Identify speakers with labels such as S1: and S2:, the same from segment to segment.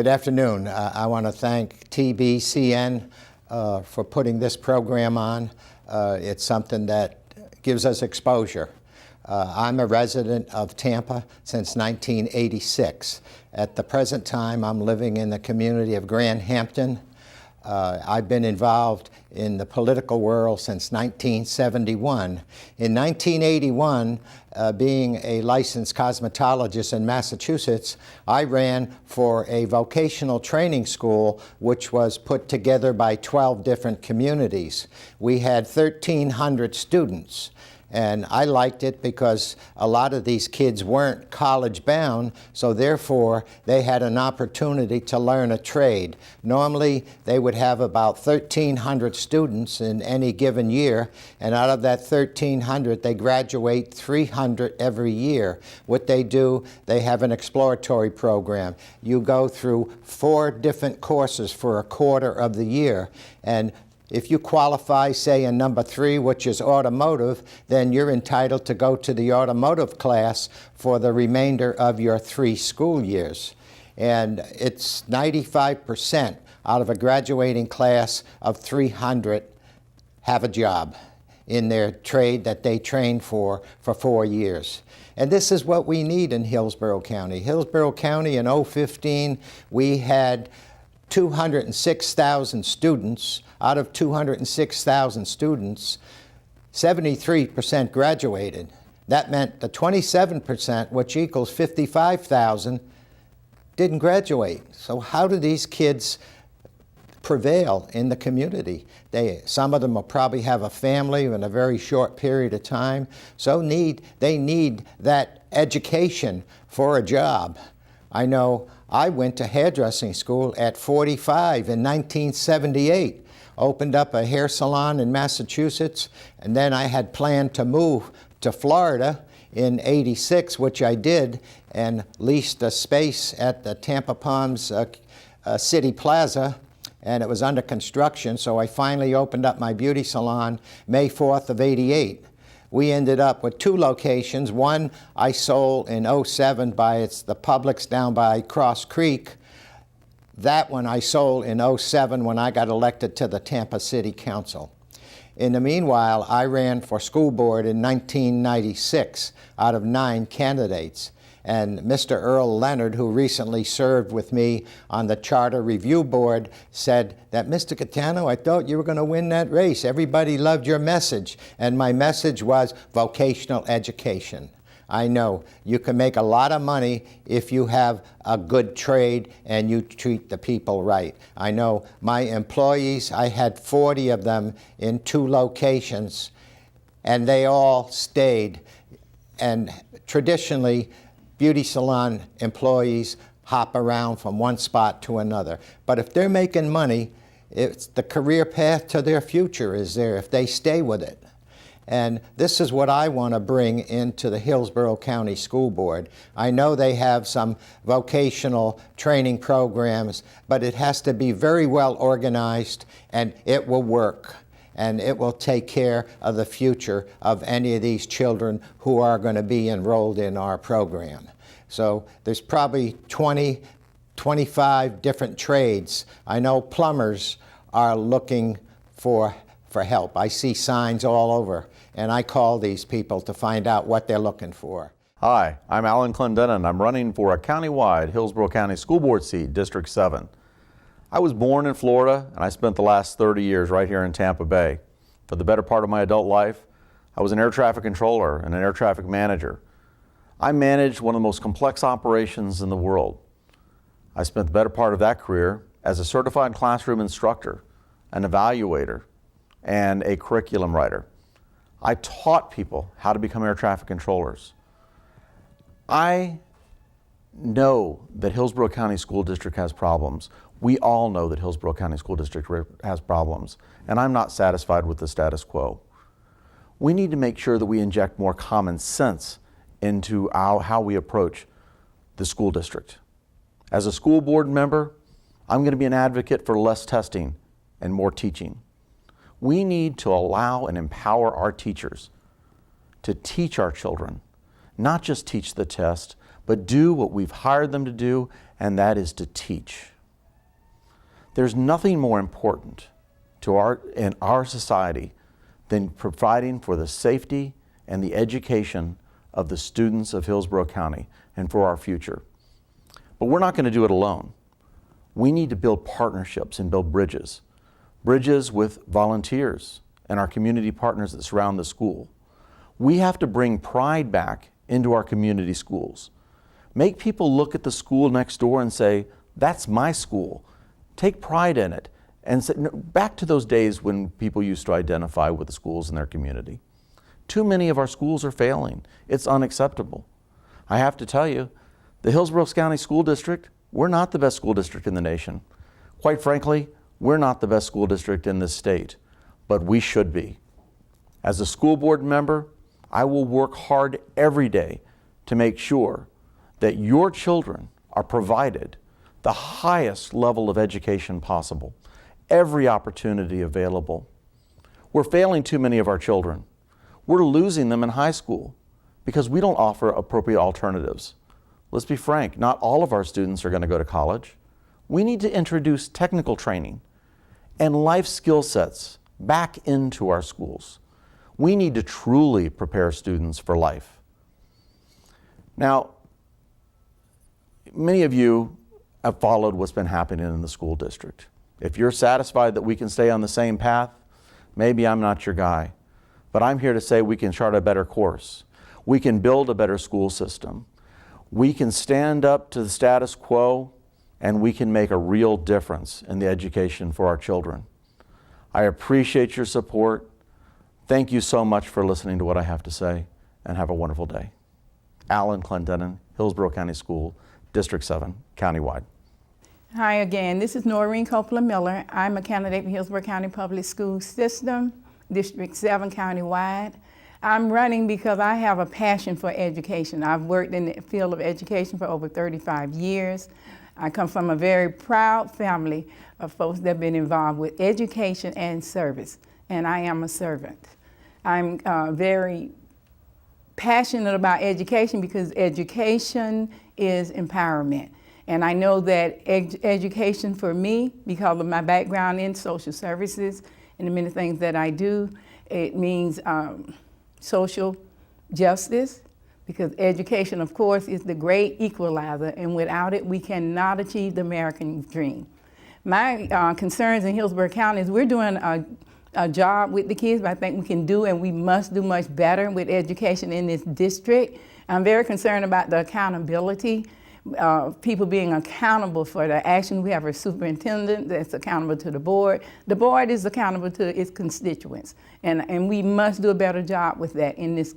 S1: Good afternoon. I want to thank TBCN for putting this program on. It's something that gives us exposure. I'm a resident of Tampa since 1986. At the present time, I'm living in the community of Grand Hampton. I've been involved in the political world since 1971. In 1981, being a licensed cosmetologist in Massachusetts, I ran for a vocational training school which was put together by 12 different communities. We had 1,300 students. And I liked it because a lot of these kids weren't college bound, so therefore they had an opportunity to learn a trade. Normally they would have about 1,300 students in any given year, and out of that 1,300 they graduate 300 every year. What they do, they have an exploratory program. You go through 4 different courses for a quarter of the year, and if you qualify, say, in number 3, which is automotive, then you're entitled to go to the automotive class for the remainder of your 3 school years. And it's 95% out of a graduating class of 300 have a job in their trade that they trained for 4 years. And this is what we need in Hillsborough County. Hillsborough County in 2015, we had 206,000 students. Out of 206,000 students, 73% graduated. That meant the 27%, which equals 55,000, didn't graduate. So how do these kids prevail in the community? Some of them will probably have a family in a very short period of time, so they need that education for a job. I know I went to hairdressing school at 45 in 1978. Opened up a hair salon in Massachusetts, and then I had planned to move to Florida in '86, which I did, and leased a space at the Tampa Palms City Plaza, and it was under construction, so I finally opened up my beauty salon May 4th of '88. We ended up with 2 locations. One I sold in '07 by the Publix down by Cross Creek. That one I sold in '07 when I got elected to the Tampa City Council. In the meanwhile, I ran for school board in 1996 out of 9 candidates. And Mr. Earl Leonard, who recently served with me on the Charter Review Board, said that, Mr. Caetano, I thought you were going to win that race. Everybody loved your message. And my message was vocational education. I know you can make a lot of money if you have a good trade and you treat the people right. I know my employees, I had 40 of them in 2 locations, and they all stayed. And traditionally, beauty salon employees hop around from one spot to another. But if they're making money, it's the career path to their future is there if they stay with it. And this is what I want to bring into the Hillsborough County School Board. I know they have some vocational training programs, but it has to be very well organized, and it will work. And it will take care of the future of any of these children who are going to be enrolled in our program. So there's probably 25 different trades. I know plumbers are looking for help. I see signs all over, and I call these people to find out what they're looking for.
S2: Hi, I'm Alan Clendenin. I'm running for a countywide Hillsborough County School Board seat, District 7. I was born in Florida, and I spent the last 30 years right here in Tampa Bay. For the better part of my adult life, I was an air traffic controller and an air traffic manager. I managed one of the most complex operations in the world. I spent the better part of that career as a certified classroom instructor, an evaluator, and a curriculum writer. I taught people how to become air traffic controllers. I know that Hillsborough County School District has problems. We all know that Hillsborough County School District has problems, and I'm not satisfied with the status quo. We need to make sure that we inject more common sense into how we approach the school district. As a school board member, I'm going to be an advocate for less testing and more teaching. We need to allow and empower our teachers to teach our children, not just teach the test, but do what we've hired them to do, and that is to teach. There's nothing more important in our society than providing for the safety and the education of the students of Hillsborough County and for our future. But we're not going to do it alone. We need to build partnerships and build bridges with volunteers and our community partners that surround the school. We have to bring pride back into our community schools. Make people look at the school next door and say, that's my school. Take pride in it. And say, back to those days when people used to identify with the schools in their community. Too many of our schools are failing. It's unacceptable. I have to tell you, the Hillsborough County School District, we're not the best school district in the nation. Quite frankly, we're not the best school district in this state, but we should be. As a school board member, I will work hard every day to make sure that your children are provided the highest level of education possible, every opportunity available. We're failing too many of our children. We're losing them in high school because we don't offer appropriate alternatives. Let's be frank, not all of our students are going to go to college. We need to introduce technical training and life skill sets back into our schools. We need to truly prepare students for life. Now, many of you have followed what's been happening in the school district. If you're satisfied that we can stay on the same path, maybe I'm not your guy. But I'm here to say we can chart a better course. We can build a better school system. We can stand up to the status quo, and we can make a real difference in the education for our children. I appreciate your support. Thank you so much for listening to what I have to say, and have a wonderful day. Alan Clendenin, Hillsborough County School, District 7, countywide.
S3: Hi again, this is Norene Copeland Miller. I'm a candidate for Hillsborough County Public School System, District 7, countywide. I'm running because I have a passion for education. I've worked in the field of education for over 35 years. I come from a very proud family of folks that have been involved with education and service, and I am a servant. I'm very passionate about education because education is empowerment. And I know that education for me, because of my background in social services and the many things that I do, it means social justice, because education, of course, is the great equalizer, and without it, we cannot achieve the American dream. My concerns in Hillsborough County is we're doing a job with the kids, but I think we can do and we must do much better with education in this district. I'm very concerned about the accountability, people being accountable for their actions. We have a superintendent that's accountable to the board. The board is accountable to its constituents, and we must do a better job with that in this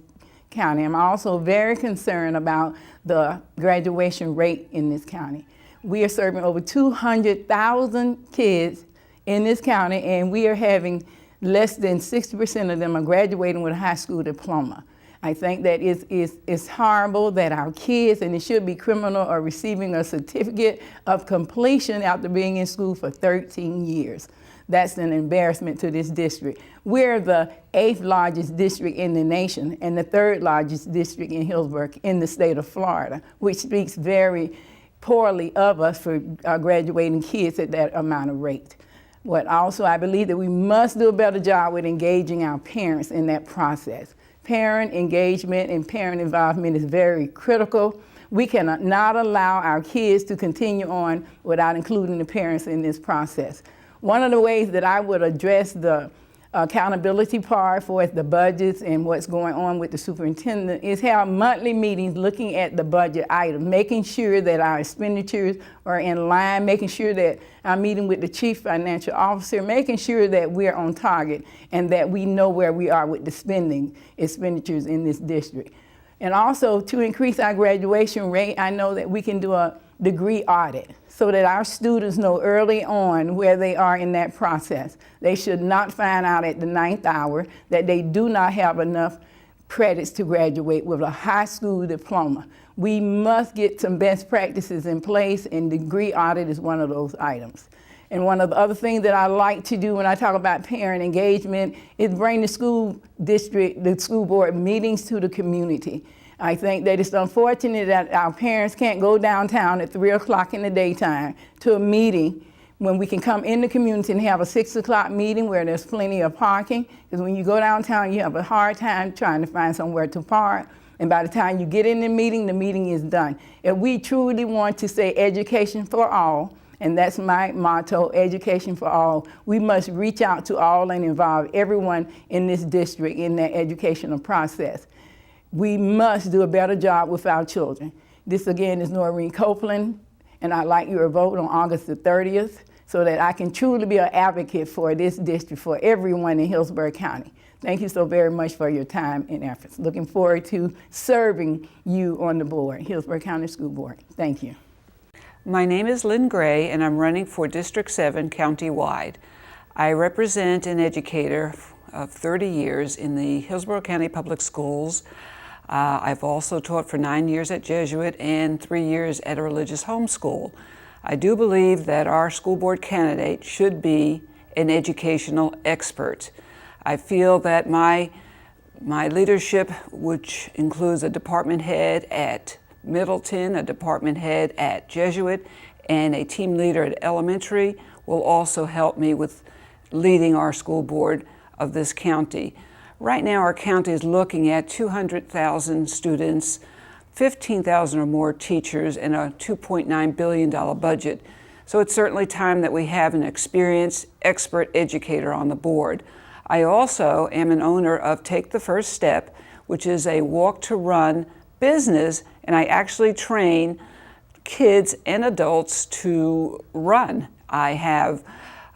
S3: county. I'm also very concerned about the graduation rate in this county. We are serving over 200,000 kids in this county, and we are having less than 60% of them are graduating with a high school diploma. I think that it's horrible that our kids, and it should be criminal, are receiving a certificate of completion after being in school for 13 years. That's an embarrassment to this district. We're the 8th largest district in the nation and the 3rd largest district in Hillsborough in the state of Florida, which speaks very poorly of us for graduating kids at that amount of rate. But also I believe that we must do a better job with engaging our parents in that process. Parent engagement and parent involvement is very critical. We cannot not allow our kids to continue on without including the parents in this process. One of the ways that I would address the accountability part for the budgets and what's going on with the superintendent is have monthly meetings looking at the budget item, making sure that our expenditures are in line, making sure that I'm meeting with the chief financial officer, making sure that we're on target and that we know where we are with the expenditures in this district. And also to increase our graduation rate, I know that we can do a degree audit so that our students know early on where they are in that process. They should not find out at the 9th hour that they do not have enough credits to graduate with a high school diploma. We must get some best practices in place, and degree audit is one of those items. And one of the other things that I like to do when I talk about parent engagement is bring the school district, the school board meetings to the community. I think that it's unfortunate that our parents can't go downtown at 3 o'clock in the daytime to a meeting when we can come in the community and have a 6 o'clock meeting where there's plenty of parking. Because when you go downtown, you have a hard time trying to find somewhere to park. And by the time you get in the meeting is done. If we truly want to say education for all, and that's my motto, education for all, we must reach out to all and involve everyone in this district in that educational process. We must do a better job with our children. This again is Norene Copeland, and I'd like your vote on August the 30th so that I can truly be an advocate for this district, for everyone in Hillsborough County. Thank you so very much for your time and efforts. Looking forward to serving you on the board, Hillsborough County School Board. Thank you.
S4: My name is Lynn Gray, and I'm running for District 7 countywide. I represent an educator of 30 years in the Hillsborough County Public Schools. I've also taught for 9 years at Jesuit and 3 years at a religious homeschool. I do believe that our school board candidate should be an educational expert. I feel that my leadership, which includes a department head at Middleton, a department head at Jesuit, and a team leader at elementary, will also help me with leading our school board of this county. Right now, our county is looking at 200,000 students, 15,000 or more teachers, and a $2.9 billion budget. So it's certainly time that we have an experienced expert educator on the board. I also am an owner of Take the First Step, which is a walk-to-run business, and I actually train kids and adults to run. I have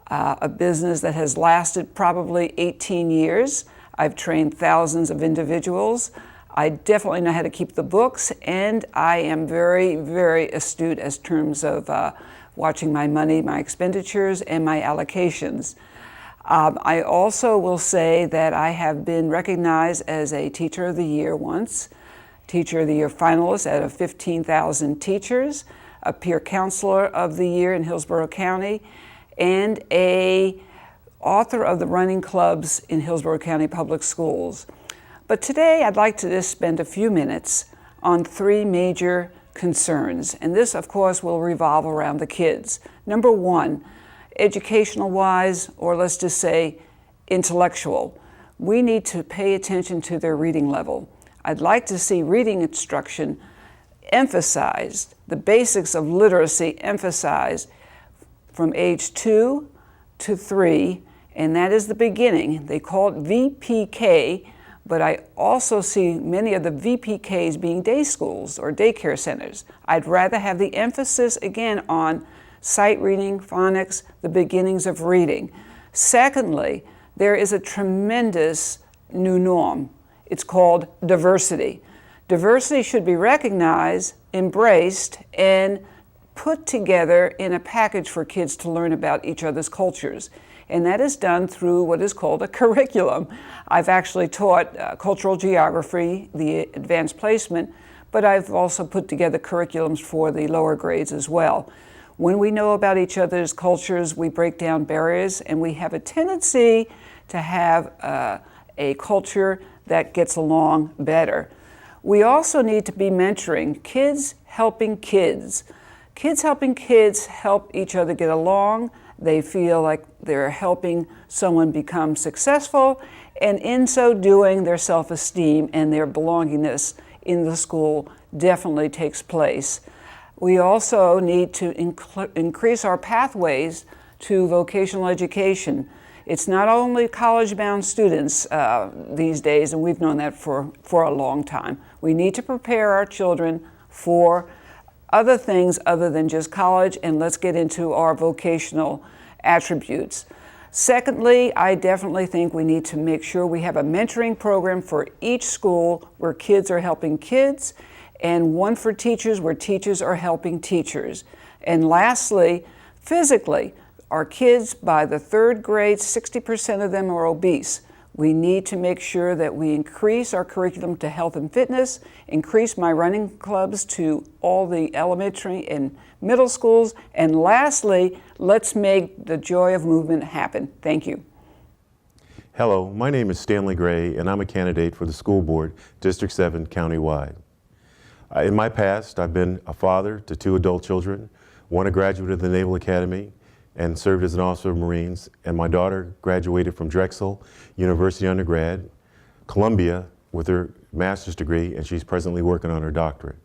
S4: a business that has lasted probably 18 years. I've trained thousands of individuals. I definitely know how to keep the books, and I am very, very astute as terms of watching my money, my expenditures, and my allocations. I also will say that I have been recognized as a Teacher of the Year once, Teacher of the Year finalist out of 15,000 teachers, a Peer Counselor of the Year in Hillsborough County, and a author of the running clubs in Hillsborough County Public Schools. But today I'd like to just spend a few minutes on 3 major concerns, and this of course will revolve around the kids. Number 1, educational-wise, or let's just say intellectual, we need to pay attention to their reading level. I'd like to see reading instruction emphasized, the basics of literacy emphasized from age 2 to 3, and that is the beginning. They call it VPK, but I also see many of the VPKs being day schools or daycare centers. I'd rather have the emphasis again on sight reading, phonics, the beginnings of reading. Secondly, there is a tremendous new norm. It's called diversity. Diversity should be recognized, embraced, and put together in a package for kids to learn about each other's cultures. And that is done through what is called a curriculum. I've actually taught cultural geography, the advanced placement, but I've also put together curriculums for the lower grades as well. When we know about each other's cultures, we break down barriers, and we have a tendency to have a culture that gets along better. We also need to be mentoring kids helping kids. Kids helping kids help each other get along. They feel like they're helping someone become successful, and in so doing, their self-esteem and their belongingness in the school definitely takes place. We also need to increase our pathways to vocational education. It's not only college-bound students these days, and we've known that for a long time. We need to prepare our children for other things other than just college, and let's get into our vocational attributes. Secondly, I definitely think we need to make sure we have a mentoring program for each school where kids are helping kids, and one for teachers where teachers are helping teachers. And lastly, physically, our kids by the 3rd grade, 60% of them are obese. We need to make sure that we increase our curriculum to health and fitness, increase my running clubs to all the elementary and middle schools, and lastly, let's make the joy of movement happen. Thank you.
S5: Hello, my name is Stanley Gray, and I'm a candidate for the school board, District 7 countywide. In my past, I've been a father to 2 adult children, one a graduate of the Naval Academy, and served as an officer of Marines. And my daughter graduated from Drexel University undergrad, Columbia with her master's degree, and she's presently working on her doctorate.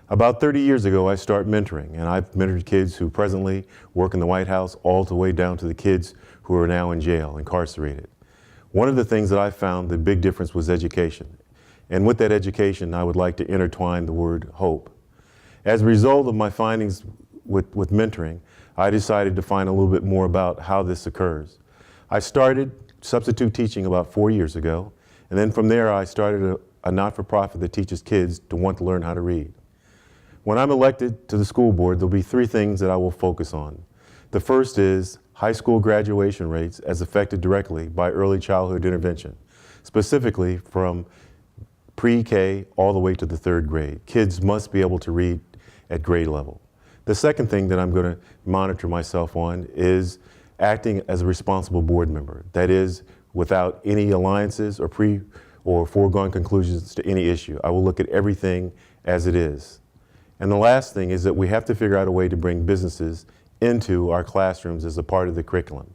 S5: About 30 years ago, I started mentoring, and I've mentored kids who presently work in the White House, all the way down to the kids who are now in jail, incarcerated. One of the things that I found the big difference was education. And with that education, I would like to intertwine the word hope. As a result of my findings with mentoring, I decided to find a little bit more about how this occurs. I started substitute teaching about 4 years ago, and then from there I started a not-for-profit that teaches kids to want to learn how to read. When I'm elected to the school board, there'll be 3 things that I will focus on. The first is high school graduation rates as affected directly by early childhood intervention, specifically from pre-K all the way to the 3rd grade. Kids must be able to read at grade level. The second thing that I'm going to monitor myself on is acting as a responsible board member. That is, without any alliances or foregone conclusions to any issue. I will look at everything as it is. And the last thing is that we have to figure out a way to bring businesses into our classrooms as a part of the curriculum.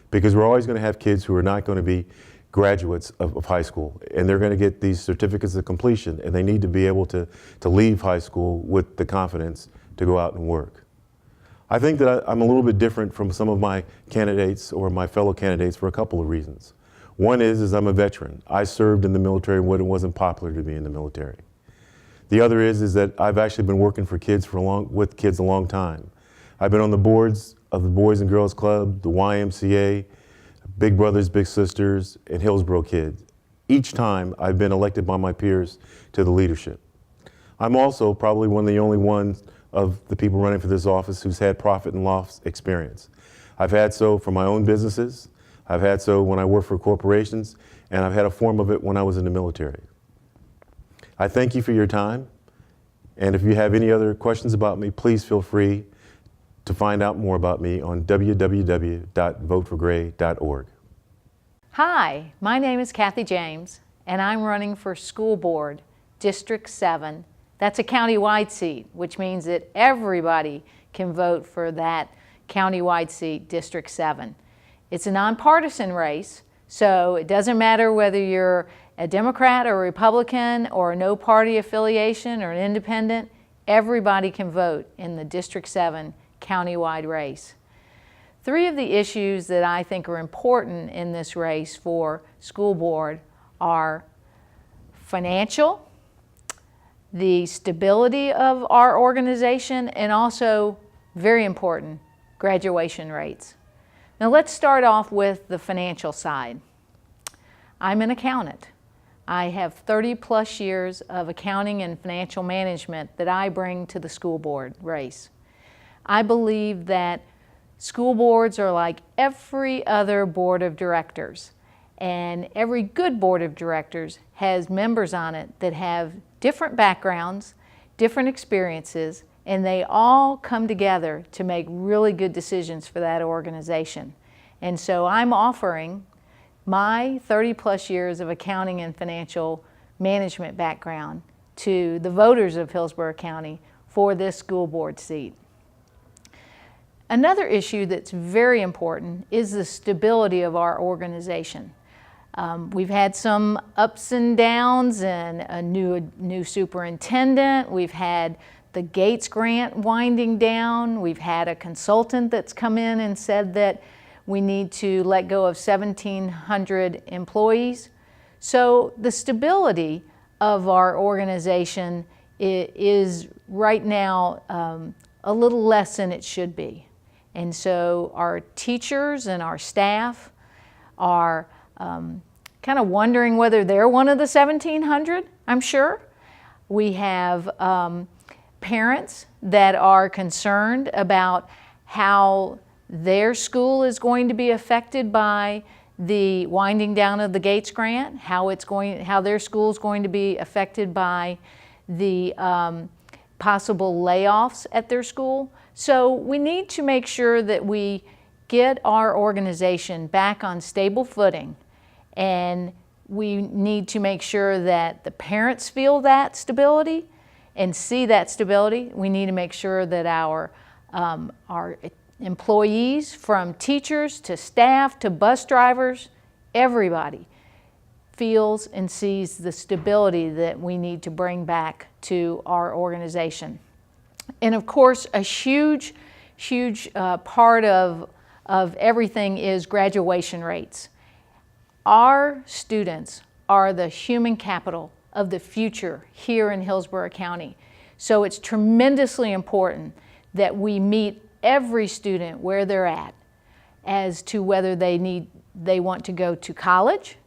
S5: Because we're always going to have kids who are not going to be graduates of high school, and they're going to get these certificates of completion, and they need to be able to leave high school with the confidence to go out and work. I think that I'm a little bit different from some of my candidates or my fellow candidates for a couple of reasons. One is I'm a veteran. I served in the military when it wasn't popular to be in the military. The other is that I've actually been working for kids with kids a long time. I've been on the boards of the Boys and Girls Club, the YMCA, Big Brothers Big Sisters, and Hillsborough Kids. Each time I've been elected by my peers to the leadership. I'm also probably one of the only ones of the people running for this office who's had profit and loss experience. I've had so for my own businesses, I've had so when I worked for corporations, and I've had a form of it when I was in the military. I thank you for your time, and if you have any other questions about me, please feel free to find out more about me on www.voteforgray.org.
S6: Hi, my name is Cathy James, and I'm running for School Board, District 7. That's a county-wide seat, which means that everybody can vote for that county-wide seat, District 7. It's a nonpartisan race, so it doesn't matter whether you're a Democrat or a Republican or no party affiliation or an independent, everybody can vote in the District 7 county-wide race. 3 of the issues that I think are important in this race for school board are financial, the stability of our organization, and also, very important, graduation rates. Now let's start off with the financial side. I'm an accountant. I have 30+ years of accounting and financial management that I bring to the school board race. I believe that school boards are like every other board of directors, and every good board of directors has members on it that have different backgrounds, different experiences, and they all come together to make really good decisions for that organization. And so I'm offering my 30+ years of accounting and financial management background to the voters of Hillsborough County for this school board seat. Another issue that's very important is the stability of our organization. We've had some ups and downs, and a new superintendent. We've had the Gates grant winding down. We've had a consultant that's come in and said that we need to let go of 1,700 employees. So the stability of our organization is right now a little less than it should be. And so our teachers and our staff are kind of wondering whether they're one of the 1,700, I'm sure. We have parents that are concerned about how their school is going to be affected by the winding down of the Gates grant, how their school is going to be affected by the possible layoffs at their school. So we need to make sure that we get our organization back on stable footing, and we need to make sure that the parents feel that stability and see that stability. We need to make sure that our employees, from teachers to staff to bus drivers, everybody feels and sees the stability that we need to bring back to our organization. And of course, a huge part of everything is graduation rates. Our students are the human capital of the future here in Hillsborough County. So it's tremendously important that we meet every student where they're at as to whether they want to go to college,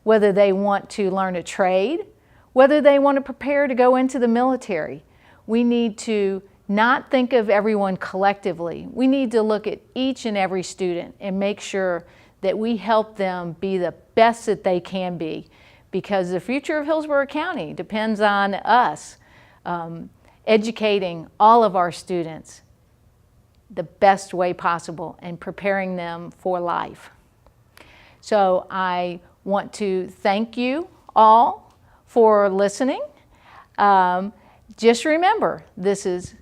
S6: whether they want to learn a trade, whether they want to prepare to go into the military. We need to not think of everyone collectively. We need to look at each and every student and make sure that we help them be the best that they can be, because the future of Hillsborough County depends on us educating all of our students the best way possible and preparing them for life. So I want to thank you all for listening. Just remember, this is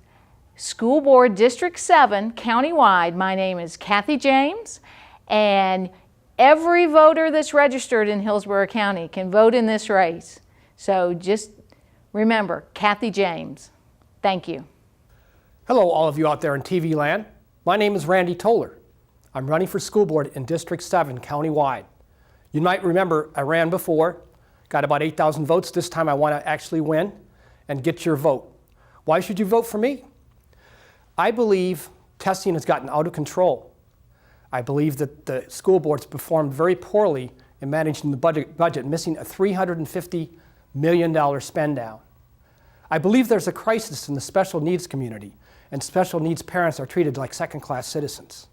S6: School Board District 7 countywide. My name is Cathy James, and every voter that's registered in Hillsborough County can vote in this race. So just remember, Cathy James. Thank you.
S7: Hello, all of you out there in TV land. My name is Randy Toler. I'm running for school board in District 7 countywide. You might remember I ran before, got about 8,000 votes. This time I want to actually win and get your vote. Why should you vote for me? I believe testing has gotten out of control. I believe that the school board's performed very poorly in managing the budget, missing a $350 million spend down. I believe there's a crisis in the special needs community, and special needs parents are treated like second-class citizens.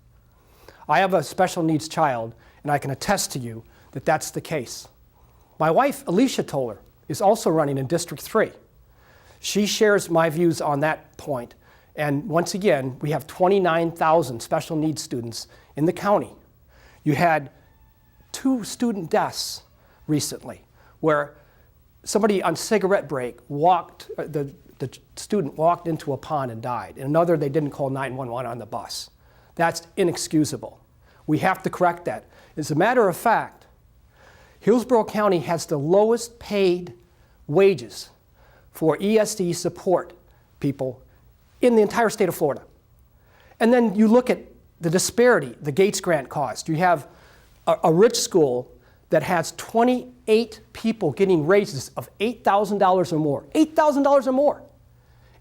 S7: I have a special needs child, and I can attest to you that that's the case. My wife, Alicia Toler, is also running in District 3. She shares my views on that point. And once again, we have 29,000 special needs students in the county. You had 2 student deaths recently where somebody on cigarette break the student walked into a pond and died. And another, they didn't call 911 on the bus. That's inexcusable. We have to correct that. As a matter of fact, Hillsborough County has the lowest paid wages for ESD support people in the entire state of Florida. And then you look at the disparity the Gates grant caused. You have a rich school that has 28 people getting raises of $8,000 or more. $8,000 or more.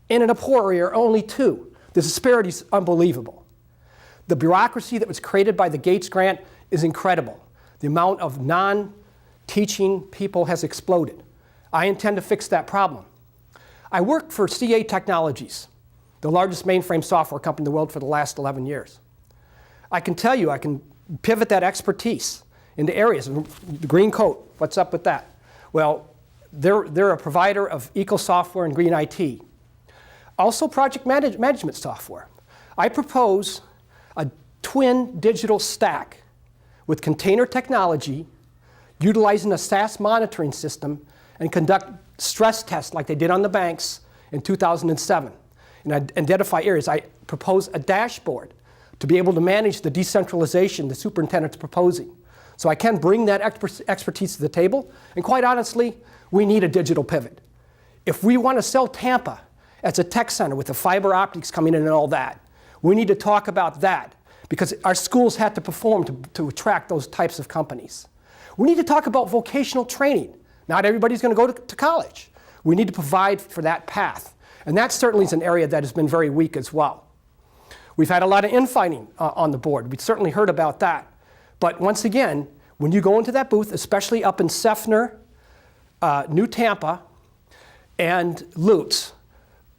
S7: And in a poor area, only 2. The disparity is unbelievable. The bureaucracy that was created by the Gates grant is incredible. The amount of non-teaching people has exploded. I intend to fix that problem. I worked for CA Technologies, the largest mainframe software company in the world, for the last 11 years. I can tell you, I can pivot that expertise into areas. The green coat, what's up with that? Well, they're a provider of eco software and green IT. Also project management software. I propose a twin digital stack with container technology, utilizing a SaaS monitoring system, and conduct stress tests like they did on the banks in 2007. And identify areas. I propose a dashboard to be able to manage the decentralization the superintendent's proposing. So I can bring that expertise to the table. And quite honestly, we need a digital pivot. If we want to sell Tampa as a tech center with the fiber optics coming in and all that, we need to talk about that, because our schools had to perform to attract those types of companies. We need to talk about vocational training. Not everybody's going to go to college. We need to provide for that path. And that certainly is an area that has been very weak as well. We've had a lot of infighting on the board. We've certainly heard about that. But once again, when you go into that booth, especially up in Seffner, New Tampa, and Lutz,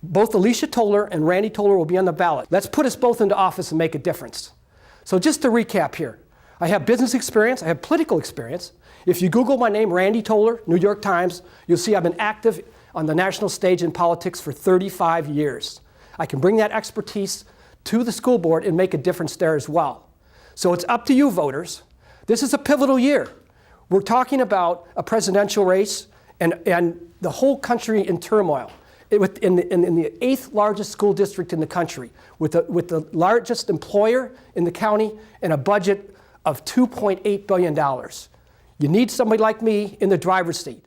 S7: both Alicia Toler and Randy Toler will be on the ballot. Let's put us both into office and make a difference. So just to recap here, I have business experience, I have political experience. If you Google my name, Randy Toler, New York Times, you'll see I've been active on the national stage in politics for 35 years. I can bring that expertise to the school board and make a difference there as well. So it's up to you, voters. This is a pivotal year. We're talking about a presidential race and the whole country in turmoil. in the 8th largest school district in the country, with the largest employer in the county and a budget of $2.8 billion. You need somebody like me in the driver's seat.